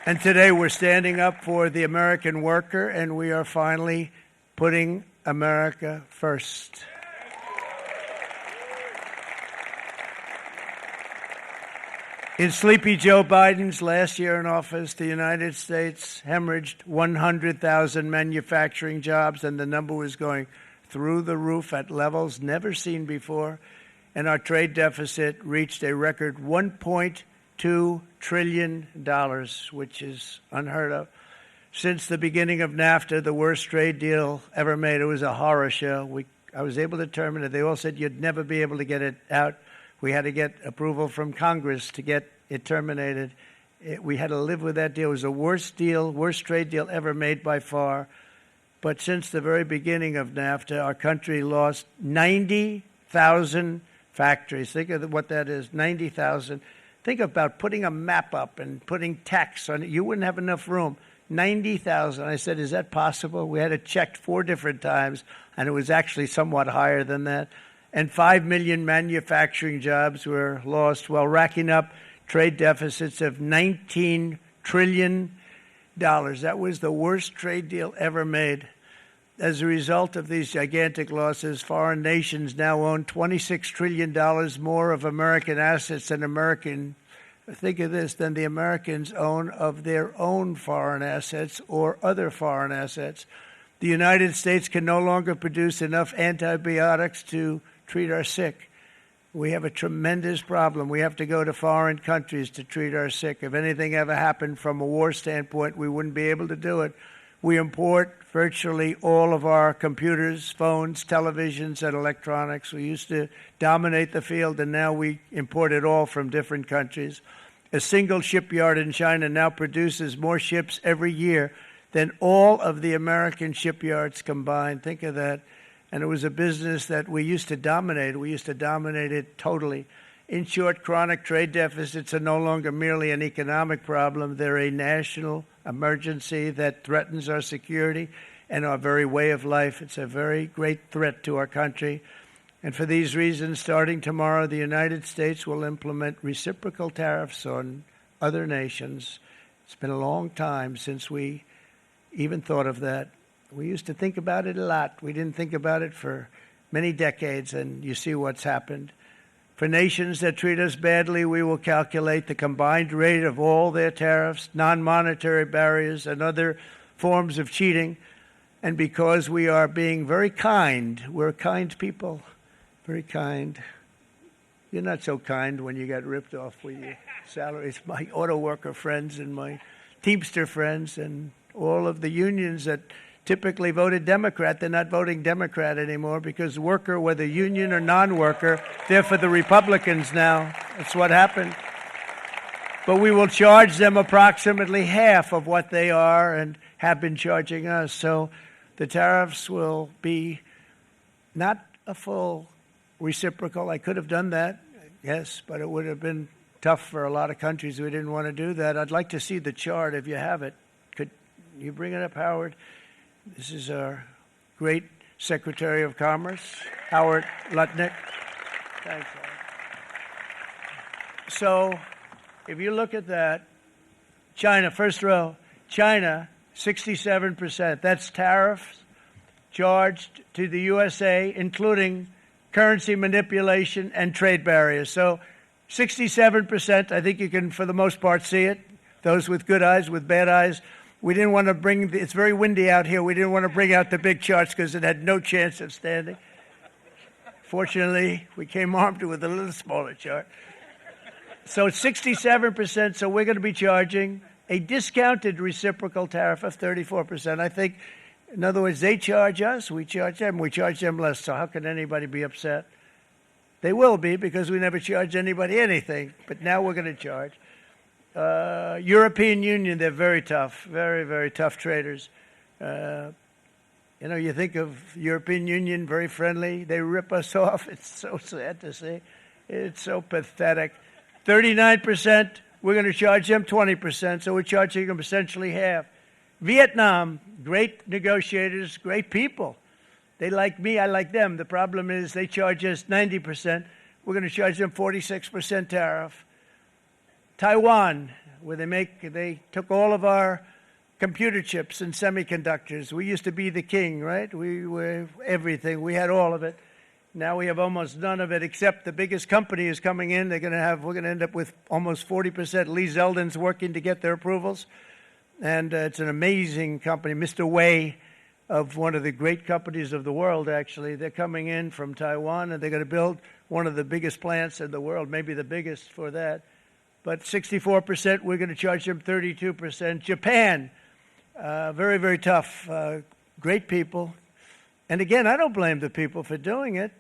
And today we're standing up for the American worker, and we are finally putting America first. In Sleepy Joe Biden's last year in office, the United States hemorrhaged 100,000 manufacturing jobs, and the number was going through the roof at levels never seen before. And our trade deficit reached a record $1.2 trillion, which is unheard of. Since the beginning of NAFTA, the worst trade deal ever made, it was a horror show. I was able to determine it. They all said you'd never be able to get it out. We had to get approval from Congress to get it terminated. We had to live with that deal. It was the worst trade deal ever made by far. But since the very beginning of NAFTA, our country lost 90,000 factories. Think of what that is, 90,000. Think about putting a map up and putting tax on it. You wouldn't have enough room. 90,000. I said, is that possible? We had it checked 4 different times, and it was actually somewhat higher than that. And 5 million manufacturing jobs were lost while racking up trade deficits of $19 trillion. That was the worst trade deal ever made. As a result of these gigantic losses, foreign nations now own $26 trillion more of American assets than think of this, than the Americans own of their own foreign assets or other foreign assets. The United States can no longer produce enough antibiotics to treat our sick. We have a tremendous problem. We have to go to foreign countries to treat our sick. If anything ever happened from a war standpoint, we wouldn't be able to do it. We import virtually all of our computers, phones, televisions, and electronics. We used to dominate the field, and now we import it all from different countries. A single shipyard in China now produces more ships every year than all of the American shipyards combined. Think of that. And it was a business that we used to dominate. We used to dominate it totally. In short, chronic trade deficits are no longer merely an economic problem. They're a national emergency that threatens our security and our very way of life. It's a very great threat to our country. And for these reasons, starting tomorrow, the United States will implement reciprocal tariffs on other nations. It's been a long time since we even thought of that. We used to think about it a lot. We didn't think about it for many decades, and you see what's happened. For nations that treat us badly, we will calculate the combined rate of all their tariffs, non-monetary barriers, and other forms of cheating. And because we are being very kind, we're kind people, very kind. You're not so kind when you got ripped off with your salaries. My auto worker friends and my Teamster friends and all of the unions that typically voted Democrat, they're not voting Democrat anymore because worker, whether union or non-worker, they're for the Republicans now. That's what happened. But we will charge them approximately half of what they are and have been charging us. So the tariffs will be not a full reciprocal. I could have done that, yes, but it would have been tough for a lot of countries who didn't want to do that. I'd like to see the chart if you have it. Could you bring it up, Howard? This is our great Secretary of Commerce, Howard Lutnick. Thanks, Howard. So if you look at that, China, first row, China, 67%. That's tariffs charged to the USA, including currency manipulation and trade barriers. So 67%, I think you can, for the most part, see it. Those with good eyes, with bad eyes. We didn't want to bring, it's very windy out here. We didn't want to bring out the big charts because it had no chance of standing. Fortunately, we came armed with a little smaller chart. So it's 67%, so we're going to be charging a discounted reciprocal tariff of 34%. I think, in other words, they charge us, we charge them less. So how can anybody be upset? They will be because we never charge anybody anything, but now we're going to charge. European Union, they're very tough, very, very tough traders. You think of European Union, very friendly. They rip us off. It's so sad to see. It's so pathetic. 39%, we're going to charge them 20%, so we're charging them essentially half. Vietnam, great negotiators, great people. They like me, I like them. The problem is they charge us 90%. We're going to charge them 46% tariff. Taiwan, where they took all of our computer chips and semiconductors. We used to be the king, right? We were everything. We had all of it. Now we have almost none of it, except the biggest company is coming in. We're going to end up with almost 40%. Lee Zeldin's working to get their approvals. And it's an amazing company. Mr. Wei, of one of the great companies of the world, actually. They're coming in from Taiwan, and they're going to build one of the biggest plants in the world, maybe the biggest for that. But 64%, we're going to charge them 32%. Japan, very, very tough. Great people. And again, I don't blame the people for doing it.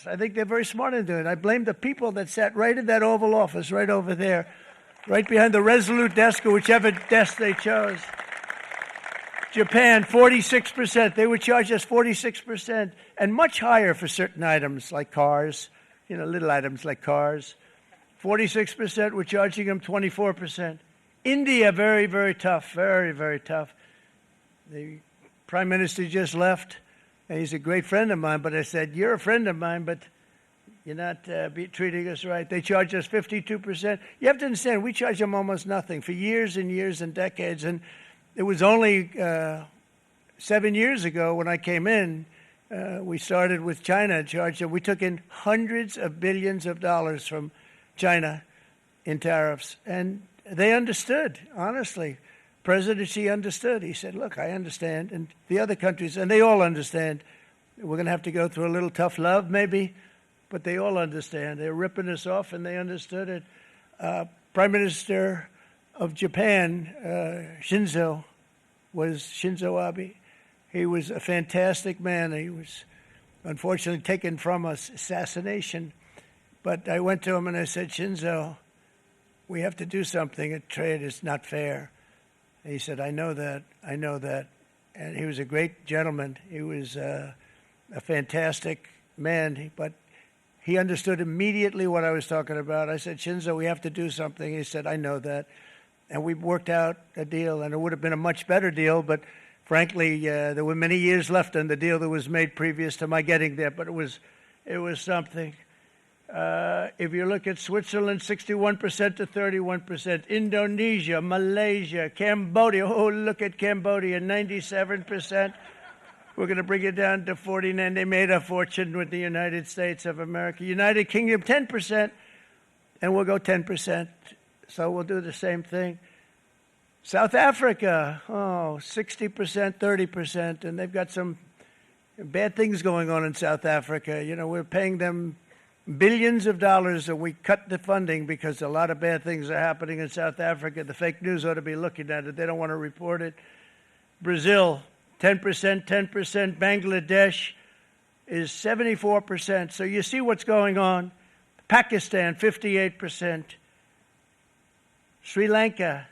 I think they're very smart in doing it. I blame the people that sat right in that Oval Office, right over there, right behind the Resolute desk or whichever desk they chose. Japan, 46%. They would charge us 46%, and much higher for certain items like cars, little items like cars. 46%, we're charging them 24%. India, very, very tough, very, very tough. The Prime Minister just left. And he's a great friend of mine, but I said, you're a friend of mine, but you're not treating us right. They charge us 52%. You have to understand, we charge them almost nothing for years and years and decades. And it was only 7 years ago when I came in, we started with China and charged them. We took in hundreds of billions of dollars from China in tariffs. And they understood, honestly. President Xi understood. He said, look, I understand. And the other countries, and they all understand. We're going to have to go through a little tough love, maybe, but they all understand. They're ripping us off, and they understood it. Prime Minister of Japan, Shinzo Abe. He was a fantastic man. He was unfortunately taken from us, assassination. But I went to him and I said, Shinzo, we have to do something. A trade is not fair. He said, I know that. And he was a great gentleman. He was a fantastic man, but he understood immediately what I was talking about. I said, Shinzo, we have to do something. He said, I know that. And we worked out a deal, and it would have been a much better deal, but frankly, there were many years left on the deal that was made previous to my getting there, but it was something. If you look at Switzerland, 61% to 31%. Indonesia, Malaysia, Cambodia. Oh, look at Cambodia, 97%. We're going to bring it down to 49%. They made a fortune with the United States of America. United Kingdom, 10%, and we'll go 10%. So we'll do the same thing. South Africa, 60%, 30%, and they've got some bad things going on in South Africa. We're paying them billions of dollars, and we cut the funding because a lot of bad things are happening in South Africa. The fake news ought to be looking at it. They don't want to report it. Brazil, 10%, 10%. Bangladesh is 74%. So you see what's going on. Pakistan, 58%. Sri Lanka,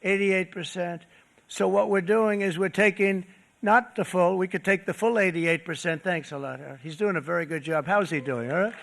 88%. So what we're doing is we're taking not the full, we could take the full 88%. Thanks a lot, Howard. He's doing a very good job. How's he doing, all right?